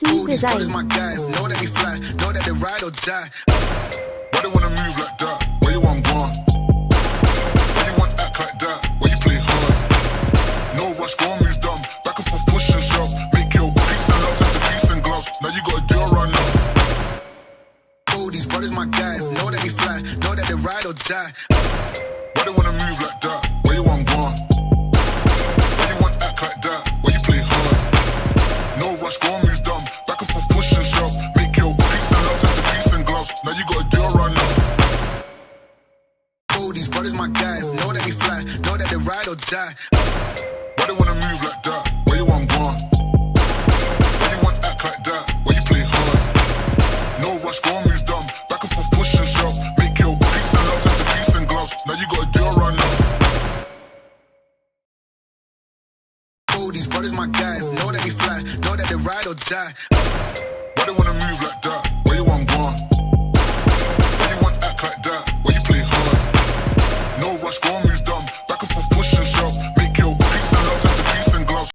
C These brothers design. my guys, know that they fly, know that they ride or die. Why they wanna move like that? Where you want gone? Why you want act like that? Why you play hard? No rush, go and move dumb. Back and forth, push and shove. Make your peace and love turn to peace and gloves. Now you gotta do a run now. These brothers my guys, know that they fly, know that they ride or die. Why they wanna move like that? Where you want gone? Why you want act like that? Why you play hard? No rush, go and move dumb. Back and forth, push and shove. Make your peace and love turn to peace and gloves. Now you gotta do a run now. These brothers my guys, know that they fly, know that they ride or die. Why they wanna move like that? Where you want gone? Why you want act like that? Why you play hard? No rush, go and move dumb. Back and forth, push and shove. Make your peace and love turn to peace and gloves. Now you gotta do a run now. These brothers my guys, know that they fly, know that they ride or die. Why they wanna move like that?